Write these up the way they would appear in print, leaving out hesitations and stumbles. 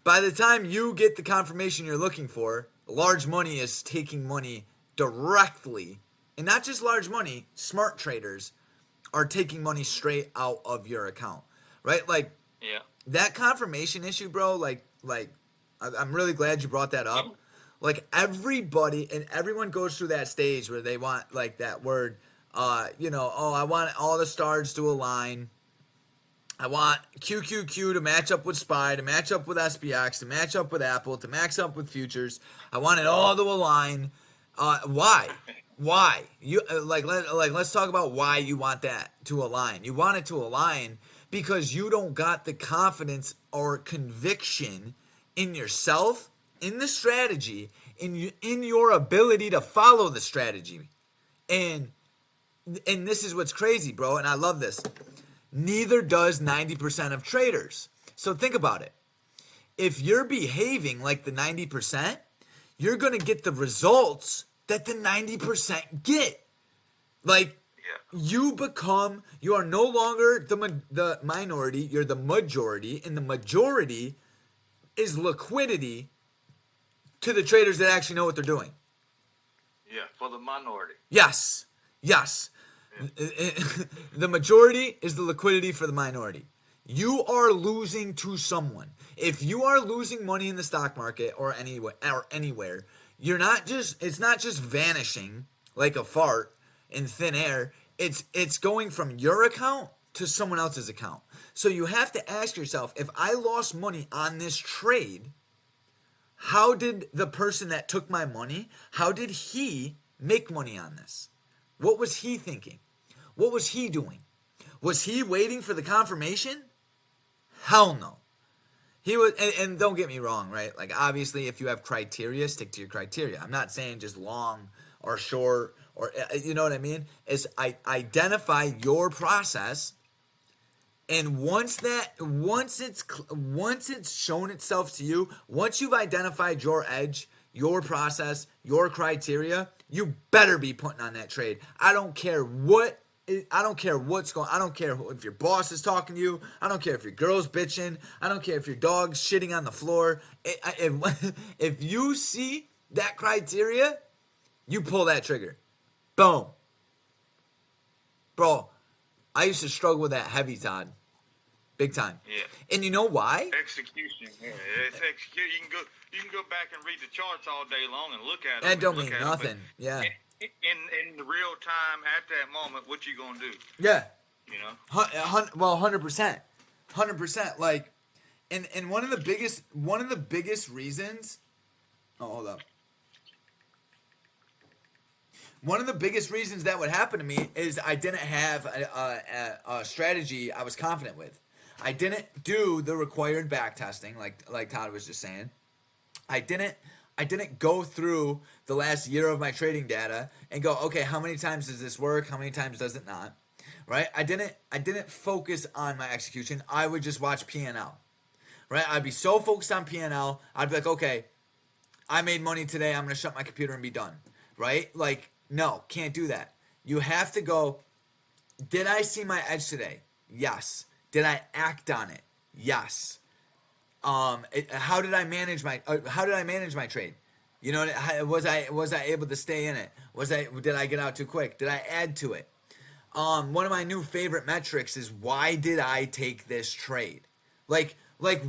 By the time you get the confirmation you're looking for, large money is taking money directly. And not just large money, smart traders are taking money straight out of your account. Right? Like Yeah. that confirmation issue, bro, I'm really glad you brought that up. Like everybody and everyone goes through that stage where they want like that word, oh, I want all the stars to align. I want QQQ to match up with SPY, to match up with SPX, to match up with Apple, to match up with futures. I want it all to align. Why? Why? Let's talk about why you want that to align. You want it to align because you don't got the confidence or conviction in yourself, in the strategy, in your ability to follow the strategy. And this is what's crazy, bro, and I love this. Neither does 90% of traders. So think about it. If you're behaving like the 90%, you're going to get the results that the 90% get. Like, you are no longer the minority, you're the majority, and the majority is liquidity to the traders that actually know what they're doing. Yeah, for the minority. Yes. The majority is the liquidity for the minority. You are losing to someone. If you are losing money in the stock market or anywhere, it's not just vanishing like a fart in thin air. It's going from your account to someone else's account. So you have to ask yourself, if I lost money on this trade, how did the person that took my money, how did he make money on this? What was he thinking? What was he doing? Was he waiting for the confirmation? Hell no. He was, and don't get me wrong, right? Like, obviously, if you have criteria, stick to your criteria. I'm not saying just long or short, or you know what I mean? Is I identify your process, and once it's shown itself to you, once you've identified your edge, your process, your criteria, you better be putting on that trade. I don't care what's going. I don't care if your boss is talking to you. I don't care if your girl's bitching. I don't care if your dog's shitting on the floor. If you see that criteria, you pull that trigger. Boom. Bro, I used to struggle with that heavy, Todd. Big time. Yeah. And you know why? Execution. Yeah, it's execution. You can go back and read the charts all day long and look at them. That don't mean nothing. Yeah. In the real time at that moment, what you gonna do? Yeah. You know. 100%. 100%. Like, and one of the biggest reasons. Oh, hold up. One of the biggest reasons that would happen to me is I didn't have a strategy I was confident with. I didn't do the required back testing, like Todd was just saying. I didn't go through the last year of my trading data and go, okay, how many times does this work? How many times does it not? Right? I didn't focus on my execution. I would just watch P&L. Right? I'd be so focused on P&L. I'd be like, okay, I made money today. I'm going to shut my computer and be done. Right? Like, no, can't do that. You have to go, did I see my edge today? Yes. Did I act on it? Yes. How did I manage my trade? You know, was I able to stay in it? Did I get out too quick? Did I add to it? One of my new favorite metrics is, why did I take this trade? Like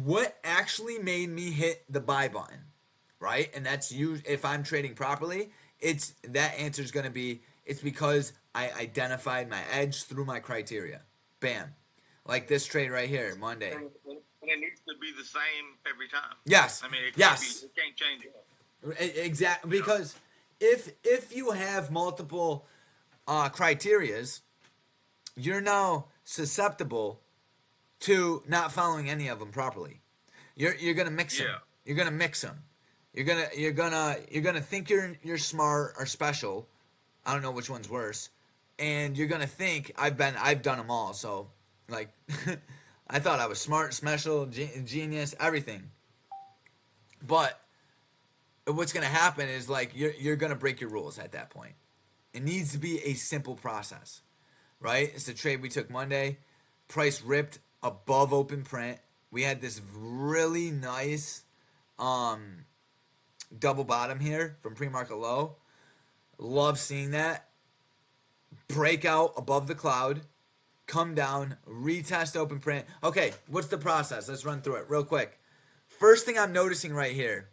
what actually made me hit the buy button, right? And that's if I'm trading properly, that answer is going to be, it's because I identified my edge through my criteria. Bam. Like this trade right here, Monday. And it needs to be the same every time. Yes. I mean, it can't change it. Exactly. Because if you have multiple criterias, you're now susceptible to not following any of them properly. You're gonna mix them. You're gonna mix them. You're gonna think you're smart or special. I don't know which one's worse. And you're gonna think I've done them all. So like, I thought I was smart, special, genius, everything. But what's gonna happen is, like, you're gonna break your rules at that point. It needs to be a simple process, right? It's the trade we took Monday. Price ripped above open print. We had this really nice double bottom here from pre-market low. Love seeing that. Break out above the cloud. Come down. Retest open print. Okay, what's the process? Let's run through it real quick. First thing I'm noticing right here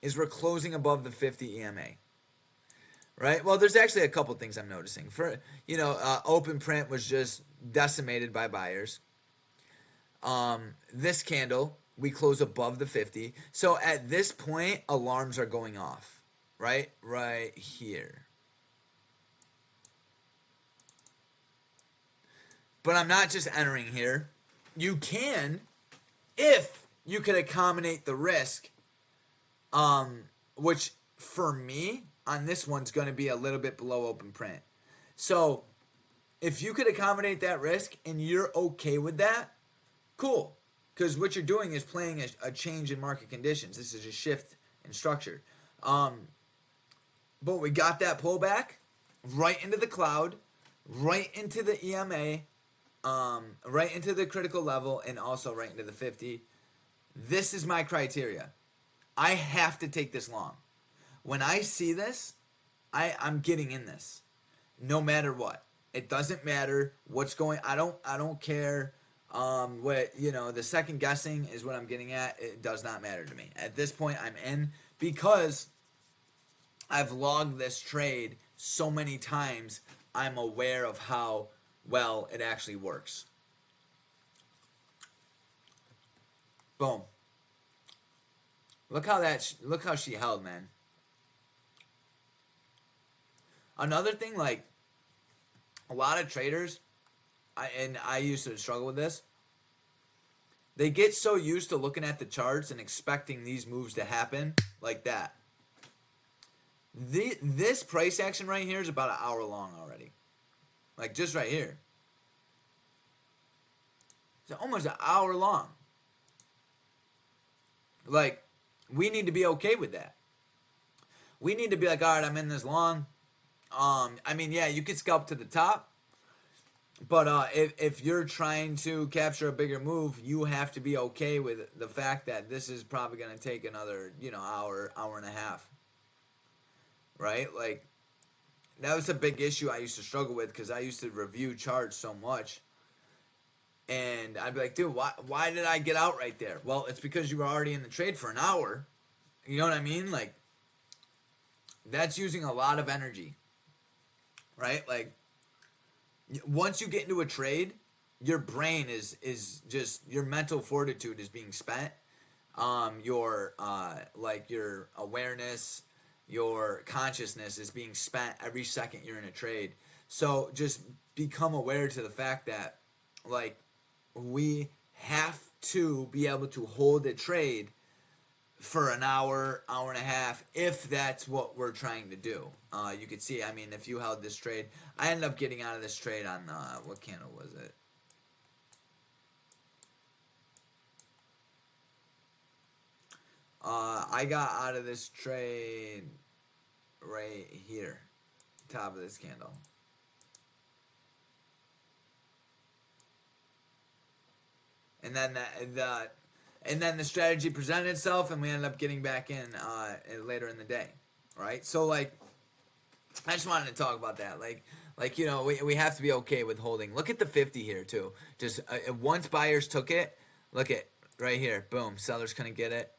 is we're closing above the 50 EMA. Right? Well, there's actually a couple things I'm noticing. For open print was just decimated by buyers. This candle, we close above the 50. So at this point, alarms are going off. Right? Right here. But I'm not just entering here. You can, if you could accommodate the risk, which for me, on this one's going to be a little bit below open print. So if you could accommodate that risk and you're okay with that, cool. Because what you're doing is playing a change in market conditions. This is a shift in structure. But we got that pullback right into the cloud, right into the EMA, right into the critical level, and also right into the 50. This is my criteria. I have to take this long. When I see this, I'm getting in this, no matter what. It doesn't matter what's going. I don't care. What the second guessing is what I'm getting at. It does not matter to me at this point. I'm in because I've logged this trade so many times. I'm aware of how well it actually works. Boom. Look how she held, man. Another thing, like a lot of traders, I used to struggle with this. They get so used to looking at the charts and expecting these moves to happen like that. This price action right here is about an hour long already. Like just right here. It's almost an hour long. Like, we need to be okay with that. We need to be like, all right, I'm in this long. Yeah, you could scalp to the top. But if you're trying to capture a bigger move, you have to be okay with the fact that this is probably going to take another, hour and a half. Right? Like, that was a big issue I used to struggle with because I used to review charts so much. And I'd be like, dude, why did I get out right there? Well, it's because you were already in the trade for an hour. You know what I mean? Like, that's using a lot of energy. Right? Like, once you get into a trade, your brain is just, your mental fortitude is being spent. Your awareness, your consciousness is being spent every second you're in a trade. So just become aware to the fact that, like, we have to be able to hold a trade for an hour, hour and a half, if that's what we're trying to do. You could see, if you held this trade, I ended up getting out of this trade on, what candle was it? I got out of this trade right here, top of this candle. And then the strategy presented itself, and we ended up getting back in later in the day, right? So, like, I just wanted to talk about that. We have to be okay with holding. Look at the 50 here, too. Just once buyers took it, look at right here. Boom. Sellers couldn't get it.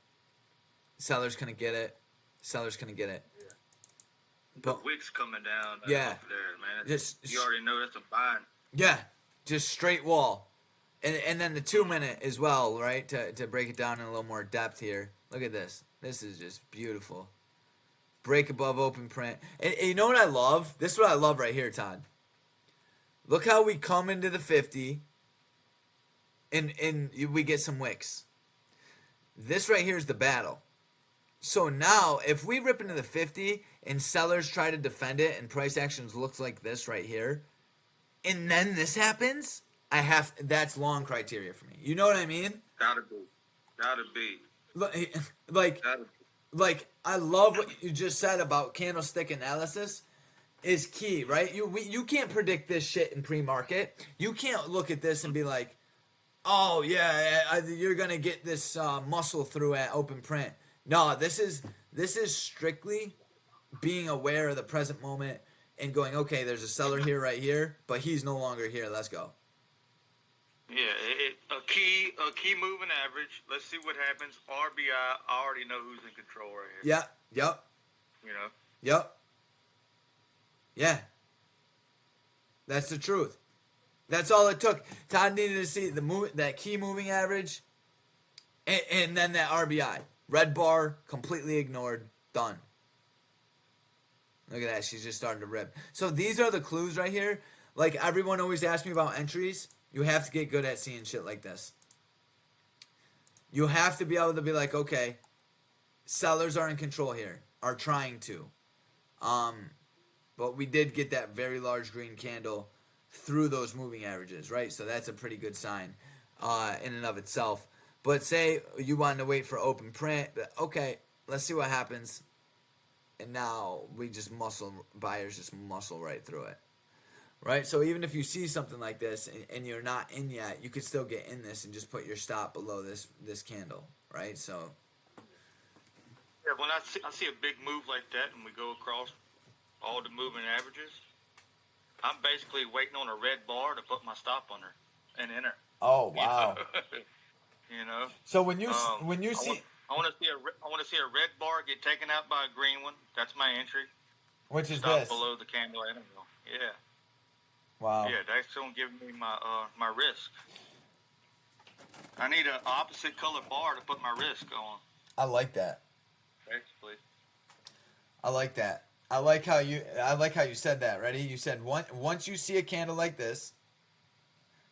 Sellers couldn't get it. Sellers couldn't get it. Yeah. The wicks coming down. Yeah. Up there, man. You already know that's a bind. Yeah. Just straight wall. And then the 2 minute as well, right? To break it down in a little more depth here. Look at this. This is just beautiful. Break above open print. And you know what I love? This is what I love right here, Todd. Look how we come into the 50 and we get some wicks. This right here is the battle. So now, if we rip into the 50 and sellers try to defend it and price actions looks like this right here, and then this happens, that's long criteria for me. You know what I mean? Gotta be. Like I love what you just said about candlestick analysis is key, right? You can't predict this shit in pre-market. You can't look at this and be like, oh yeah, you're gonna get this muscle through at open print. No, this is strictly being aware of the present moment and going, okay, there's a seller here, right here, but he's no longer here. Let's go. Yeah, a key moving average. Let's see what happens. RBI. I already know who's in control right here. Yeah. Yep. You know. Yep. Yeah. That's the truth. That's all it took. Todd needed to see that key moving average, and then that RBI. Red bar, completely ignored. Done. Look at that. She's just starting to rip. So these are the clues right here. Like everyone always asks me about entries. You have to get good at seeing shit like this. You have to be able to be like, okay, sellers are in control here. Are trying to. But we did get that very large green candle through those moving averages, right? So that's a pretty good sign in and of itself. But say you wanted to wait for open print, but okay, let's see what happens. And now buyers just muscle right through it, right? So even if you see something like this and you're not in yet, you could still get in this and just put your stop below this candle, right? So yeah, when I see a big move like that and we go across all the moving averages, I'm basically waiting on a red bar to put my stop on her and enter. oh wow. You know. So when you see I want to see a red bar get taken out by a green one. That's my entry. which is Stop this. below the candle interval. Yeah. Wow. Yeah, that's gonna give me my risk. I need an opposite color bar to put my risk on. I like that. Basically. I like that. I like how you said that. Ready? You said once you see a candle like this,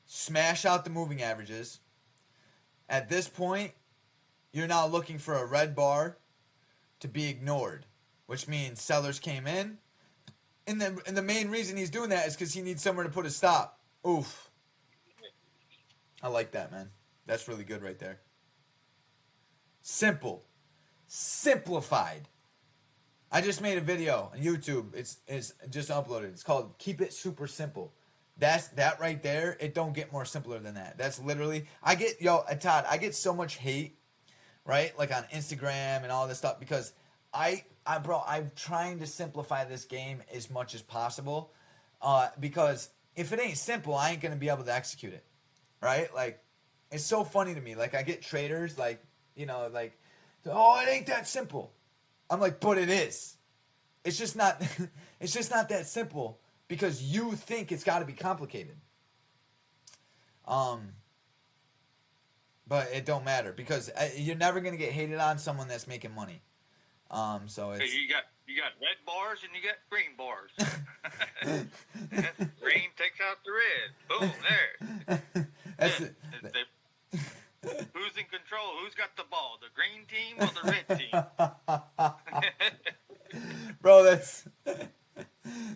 smash out the moving averages. At this point, you're now looking for a red bar to be ignored, which means sellers came in, and the main reason he's doing that is because he needs somewhere to put a stop. Oof. I like that, man. That's really good right there. Simple. Simplified. I just made a video on YouTube. It's just uploaded. It's called Keep It Super Simple. That right there. It don't get more simpler than that. That's literally. Todd, I get so much hate, right? Like on Instagram and all this stuff because I'm trying to simplify this game as much as possible. Because if it ain't simple, I ain't gonna be able to execute it, right? Like, it's so funny to me. Like I get traders like, oh, it ain't that simple. I'm like, but it is. It's just not. It's just not that simple because you think it's got to be complicated. But it don't matter because you're never gonna get hated on someone that's making money. So it's. Hey, you got red bars and you got green bars. Green takes out the red. Boom, there. That's it. Who's in control? Who's got the ball? The green team or the red team? Bro,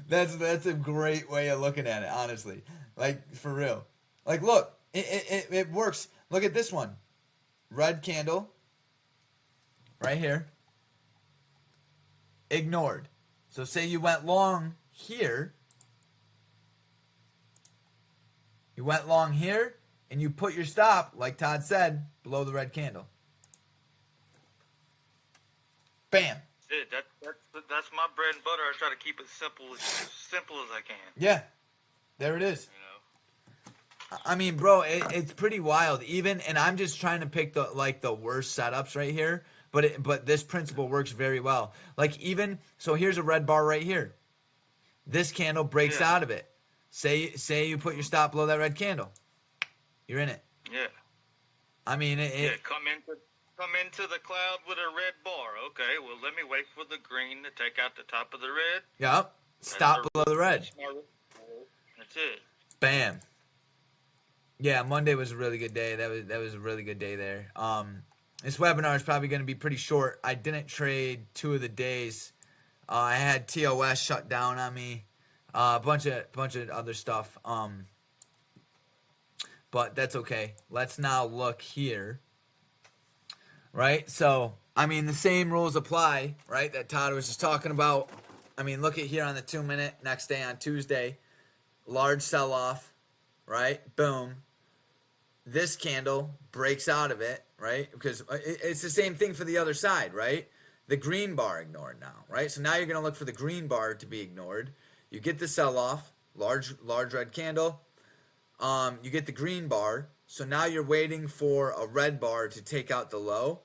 that's a great way of looking at it, honestly. Like, for real. Like, look, it works. Look at this one. Red candle. Right here. Ignored. So say you went long here. You went long here. And you put your stop, like Todd said, below the red candle. Bam. That's my bread and butter. I try to keep it simple as I can. Yeah, there it is. I mean, bro, it's pretty wild. And I'm just trying to pick the worst setups right here. But this principle works very well. Like so here's a red bar right here. This candle breaks out of it. Say you put your stop below that red candle. You're in it. Yeah. I mean, come into the cloud with a red bar. Okay, well, let me wait for the green to take out the top of the red. Yep. Stop below the red. That's it. Bam. Yeah, Monday was a really good day. That was a really good day there. This webinar is probably going to be pretty short. I didn't trade 2 of the days. I had TOS shut down on me. A bunch of other stuff. But that's okay. Let's now look here. Right? So, I mean, the same rules apply, right, that Todd was just talking about. I mean, look at here on the 2-minute, next day on Tuesday. Large sell-off, right? Boom. this candle breaks out of it, right? Because it's the same thing for the other side, right? The green bar ignored now, right? So now you're going to look for the green bar to be ignored. You get the sell-off, large red candle. You get the green bar. So now you're waiting for a red bar to take out the low,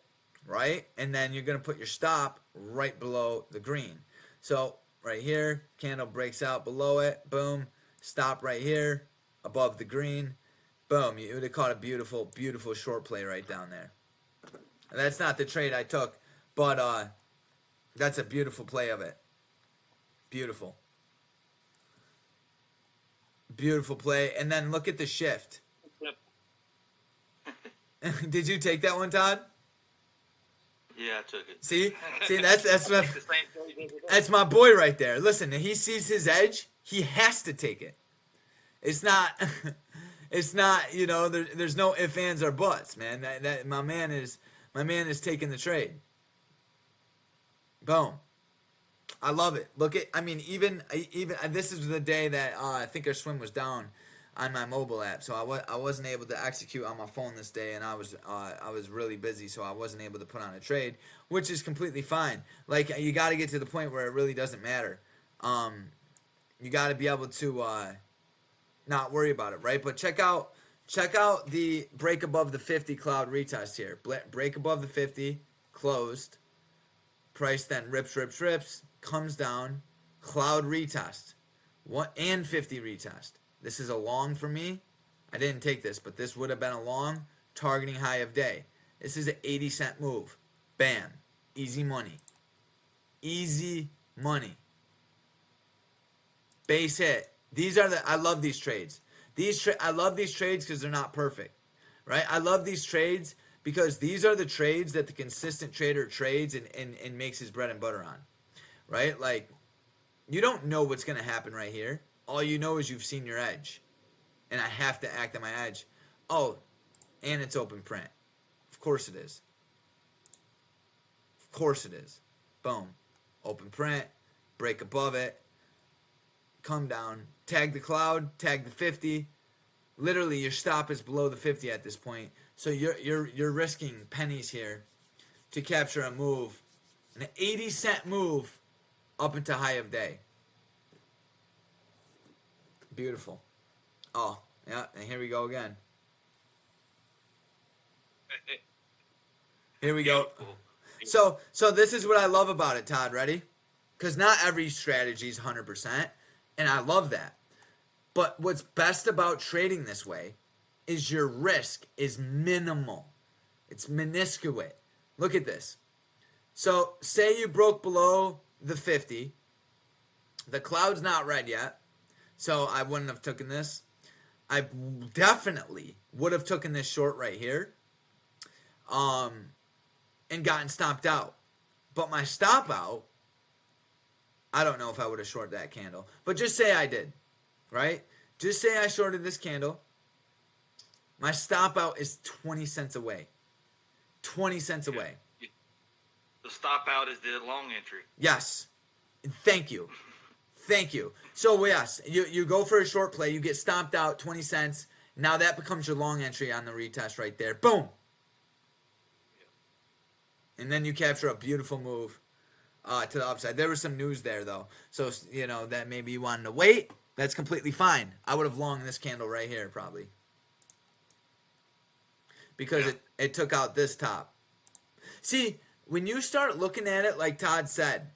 right? And then you're going to put your stop right below the green. So right here, candle breaks out below it. Boom. Stop right here above the green. Boom. You would have caught a beautiful, beautiful short play right down there. And that's not the trade I took, but that's a beautiful play of it. Beautiful. Beautiful play. And then look at the shift. Did you take that one, Todd? Yeah, I took it. See, that's my boy right there. Listen, he sees his edge, he has to take it. It's not, you know, there's no ifs, ands, or buts, man. That my man is taking the trade. Boom. I love it. Look at, I mean, even this is the day that Thinkorswim was down on my mobile app, so I wasn't able to execute on my phone this day, and I was really busy, so I wasn't able to put on a trade, which is completely fine. Like, you got to get to the point where it really doesn't matter. You got to be able to not worry about it, right? But check out the break above the 50 cloud retest here. Break above the 50, closed. Price then rips, comes down, cloud retest, and 50 retest. This is a long for me. I didn't take this, but this would have been a long, targeting high of day. This is an 80-cent move. Bam. Easy money. Easy money. Base hit. I love these trades. I love these trades because they're not perfect, right? I love these trades because these are the trades that the consistent trader trades and makes his bread and butter on, right? Like, you don't know what's going to happen right here. All you know is you've seen your edge, and I have to act on my edge. Oh, and it's open print. Of course it is. Of course it is. Boom. Open print, break above it, come down, tag the cloud, tag the 50. Literally, your stop is below the 50 at this point. So you're risking pennies here to capture a move, an 80-cent move up into high of day. Beautiful. Oh, yeah, and here we go again. Here we go. So this is what I love about it, Todd. Ready? Because not every strategy is 100%, and I love that. But what's best about trading this way is your risk is minimal. It's minuscule. Look at this. So say you broke below the 50. The cloud's not red yet, so I wouldn't have taken this. I definitely would have taken this short right here and gotten stopped out. But my stop out, I don't know if I would have shorted that candle. But just say I did, right? Just say I shorted this candle. My stop out is 20 cents away. 20 cents away. The stop out is the long entry. Yes. Thank you. Thank you. So, yes, you go for a short play. You get stomped out, 20 cents. Now that becomes your long entry on the retest right there. Boom. And then you capture a beautiful move to the upside. There was some news there, though. So, you know, that maybe you wanted to wait. That's completely fine. I would have longed this candle right here, probably. Because it took out this top. See, when you start looking at it, like Todd said,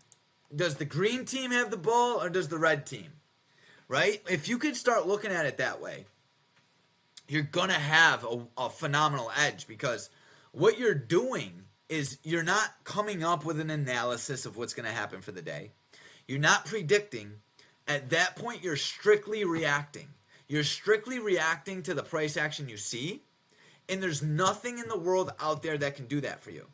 does the green team have the ball or does the red team? Right? If you could start looking at it that way, you're going to have a phenomenal edge, because what you're doing is you're not coming up with an analysis of what's going to happen for the day. You're not predicting. At that point, you're strictly reacting. You're strictly reacting to the price action you see, and there's nothing in the world out there that can do that for you,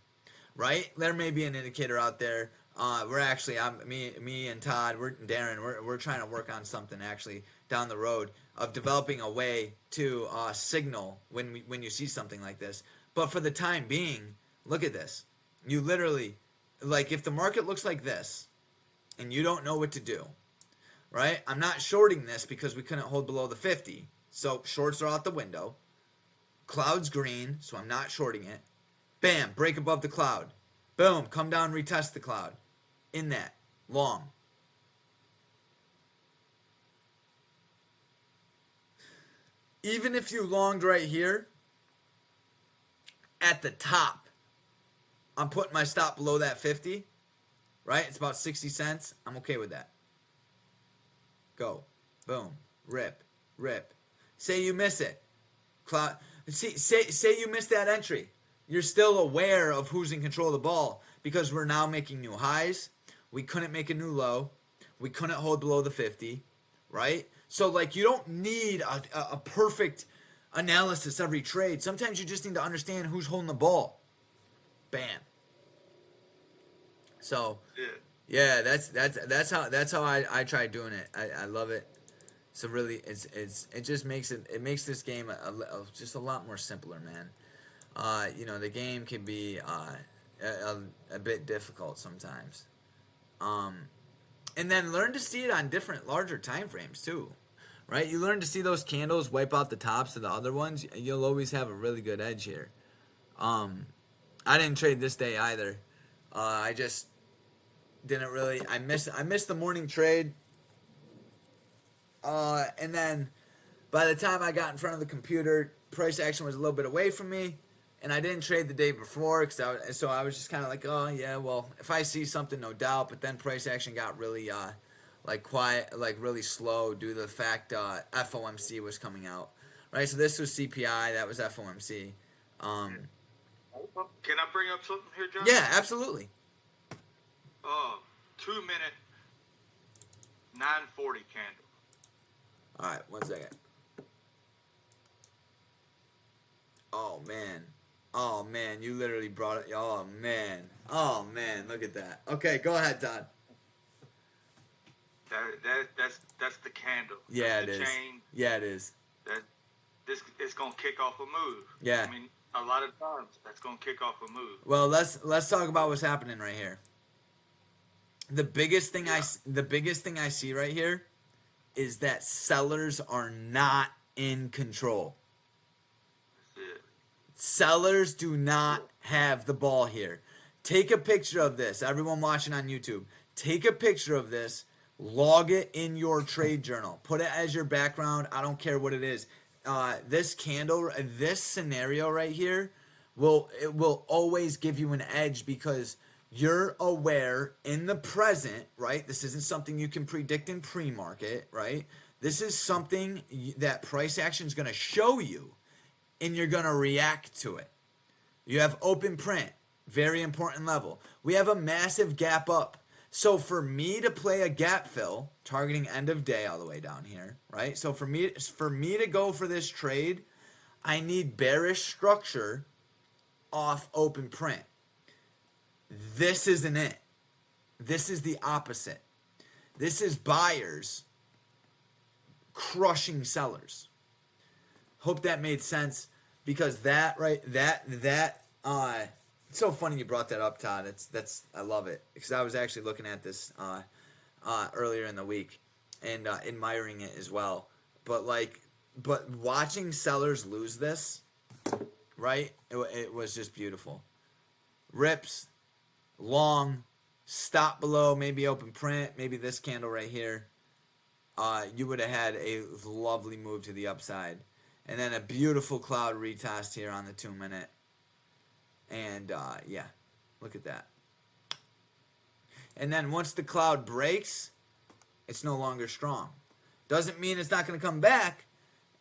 right? There may be an indicator out there. We're actually, me and Todd, we're trying to work on something actually down the road of developing a way to signal when you see something like this. But for the time being, look at this. You literally, like, if the market looks like this and you don't know what to do, right? I'm not shorting this because we couldn't hold below the 50. So shorts are out the window. Cloud's green, so I'm not shorting it. Bam, break above the cloud. Boom, come down, retest the cloud. In that, long. Even if you longed right here, at the top, I'm putting my stop below that 50, right? It's about 60 cents. I'm okay with that. Go. Boom. Rip. Rip. Say you miss it. Cloud. Say you miss that entry. You're still aware of who's in control of the ball because we're now making new highs. We couldn't make a new low. We couldn't hold below the 50, right? So, like, you don't need a perfect analysis every trade. Sometimes you just need to understand who's holding the ball. Bam. So, yeah, that's how I try doing it. I love it. So really, it just makes this game just a lot more simpler, man. The game can be a bit difficult sometimes. And then learn to see it on different, larger time frames too, right? You learn to see those candles wipe out the tops of the other ones. You'll always have a really good edge here. I didn't trade this day either. I just didn't really. I missed the morning trade. And then by the time I got in front of the computer, price action was a little bit away from me. And I didn't trade the day before, so I was just kind of like, oh, yeah, well, if I see something, no doubt. But then price action got really, quiet, really slow due to the fact FOMC was coming out. Right, so this was CPI, that was FOMC. Can I bring up something here, John? Yeah, absolutely. 2 minute, 940 candle. All right, 1 second. Oh, man, you literally brought it. Oh, man, look at that. Okay, go ahead, Todd. That's the candle. Yeah, that's it is. Chain. Yeah, it is. This is gonna kick off a move. Yeah. I mean, a lot of times that's gonna kick off a move. Well, let's talk about what's happening right here. The biggest thing I see right here is that sellers are not in control. Sellers do not have the ball here. Take a picture of this. Everyone watching on YouTube, take a picture of this. Log it in your trade journal. Put it as your background. I don't care what it is. This candle, this scenario right here, will always give you an edge because you're aware in the present, right? This isn't something you can predict in pre-market, right? This is something that price action is going to show you. And you're going to react to it. You have open print, very important level. We have a massive gap up. So for me to play a gap fill, targeting end of day all the way down here, right? So for me to go for this trade, I need bearish structure off open print. This isn't it. This is the opposite. This is buyers crushing sellers. Hope that made sense because it's so funny you brought that up, Todd. I love it because I was actually looking at this earlier in the week and admiring it as well. But watching sellers lose this, right? It was just beautiful. Rips, long, stop below, maybe open print, maybe this candle right here. You would have had a lovely move to the upside. And then a beautiful cloud retest here on the 2 minute. And, yeah, look at that. And then once the cloud breaks, it's no longer strong. Doesn't mean it's not going to come back.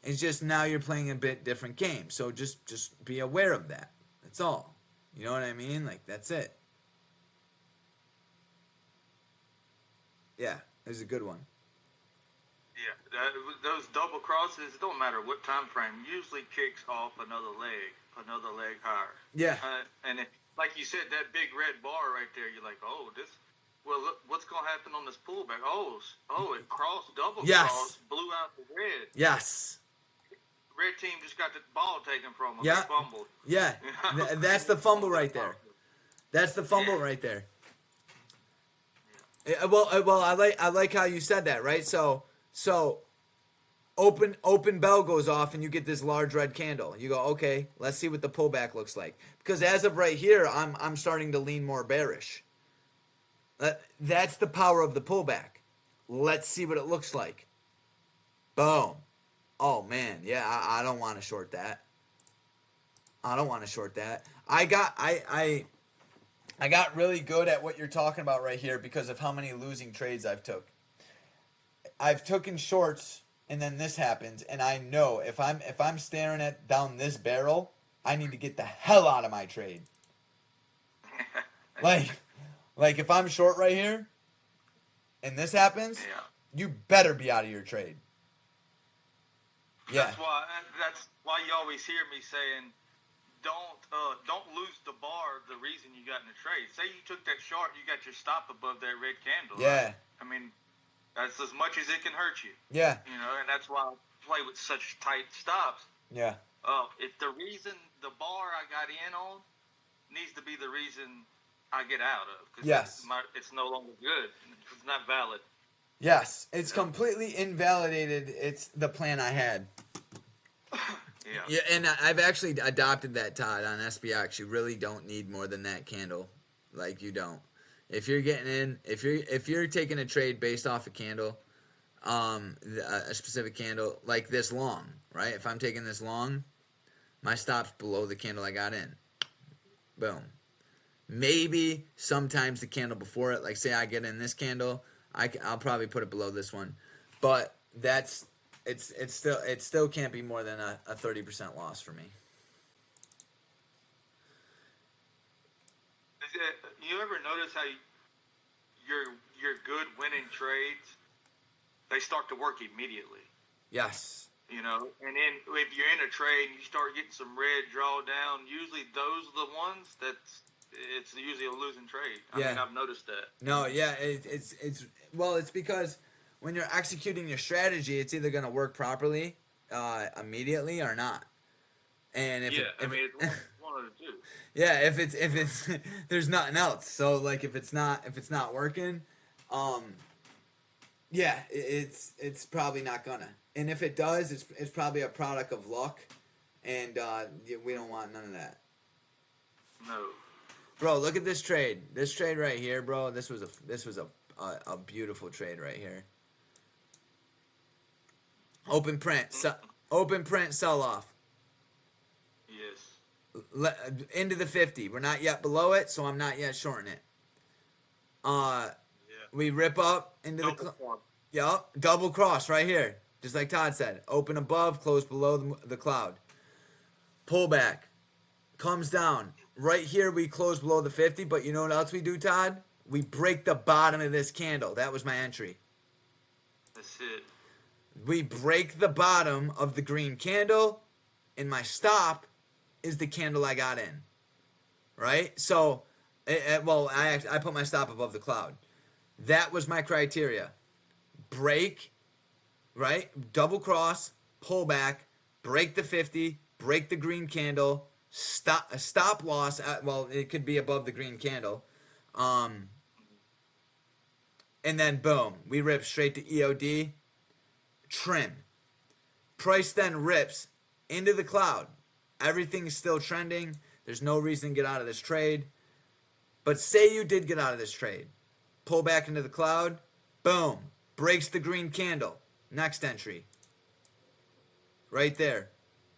It's just now you're playing a bit different game. So just be aware of that. That's all. You know what I mean? That's it. Yeah, it was a good one. Yeah, those double crosses, it don't matter what time frame, usually kicks off another leg higher. Yeah. And like you said, that big red bar right there, you're like, look, what's going to happen on this pullback? Oh, it crossed, crossed, blew out the red. Yes. Red team just got the ball taken from them. Yeah. They fumbled. Yeah. That's the fumble right there. That's the fumble right there. Yeah. Well, I like how you said that, right? So Open bell goes off and you get this large red candle. You go, okay, let's see what the pullback looks like. Because as of right here, I'm starting to lean more bearish. That's the power of the pullback. Let's see what it looks like. Boom. Oh man, yeah, I don't want to short that. I don't want to short that. I got really good at what you're talking about right here because of how many losing trades I've took. I've taken shorts and then this happens, and I know if I'm staring at down this barrel, I need to get the hell out of my trade. like if I'm short right here and this happens, you better be out of your trade. Yeah. That's why you always hear me saying, don't lose the bar. The reason you got in the trade. Say you took that short, you got your stop above that red candle. Yeah. Right? I mean, that's as much as it can hurt you. Yeah. You know, and that's why I play with such tight stops. Yeah. If the reason the bar I got in on needs to be the reason I get out of, because yes, it's no longer good. It's not valid. Yes, it's completely invalidated. It's the plan I had. Yeah, and I've actually adopted that, Todd, on SPX. You really don't need more than that candle. Like, you don't. If you're getting in, if you're taking a trade based off a candle, a specific candle like this long, right? If I'm taking this long, my stop's below the candle I got in. Boom. Maybe sometimes the candle before it, like say I get in this candle, I'll probably put it below this one, but it still can't be more than a 30% loss for me. You ever notice how your good winning trades, they start to work immediately? Yes. You know, and then if you're in a trade and you start getting some red drawdown, usually those are the ones it's usually a losing trade. I mean, I've noticed that. No, yeah, it's because when you're executing your strategy, it's either going to work properly immediately or not. And if it's one of the two. Yeah, if it's there's nothing else. So like if it's not working, it's probably not gonna. And if it does, it's probably a product of luck, and we don't want none of that. No. Bro, look at this trade. This trade right here, bro. This was a beautiful trade right here. Open print, sell off. Yes. Into the 50. We're not yet below it, so I'm not yet shorting it. We rip up into double cross right here, just like Todd said. Open above, close below the cloud. Pull back, comes down. Right here, we close below the 50, but you know what else we do, Todd? We break the bottom of this candle. That was my entry. That's it. We break the bottom of the green candle, and my stop is the candle I got in. Right? So, I put my stop above the cloud. That was my criteria. Break, right? Double cross, pull back, break the 50, break the green candle, stop loss it could be above the green candle, and then boom, we rip straight to EOD, trim. Price then rips into the cloud. Everything is still trending. There's no reason to get out of this trade. But say you did get out of this trade, pull back into the cloud, boom, breaks the green candle. Next entry, right there.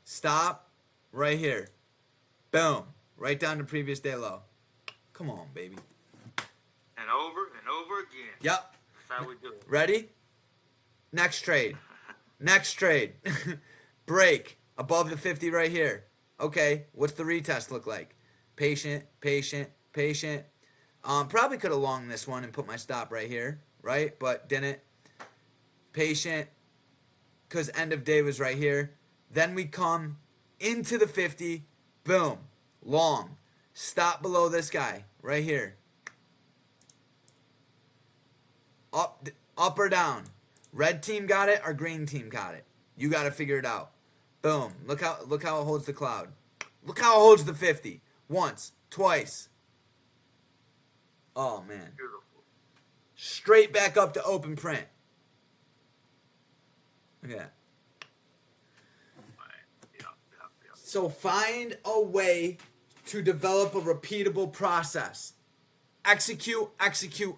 Stop, right here. Boom. Right down to previous day low. Come on, baby. And over again. Yep. That's how we do it. Ready? Next trade. Next trade. Break. Above the 50 right here. Okay. What's the retest look like? Patient, patient, patient. Probably could have longed this one and put my stop right here. Right? But didn't. Patient. Because end of day was right here. Then we come into the 50. Boom. Long. Stop below this guy. Right here. Up or down. Red team got it or green team got it. You got to figure it out. Boom. Look how it holds the cloud. Look how it holds the 50. Once. Twice. Oh, man. Beautiful. Straight back up to open print. Look at that. So find a way to develop a repeatable process. Execute, execute,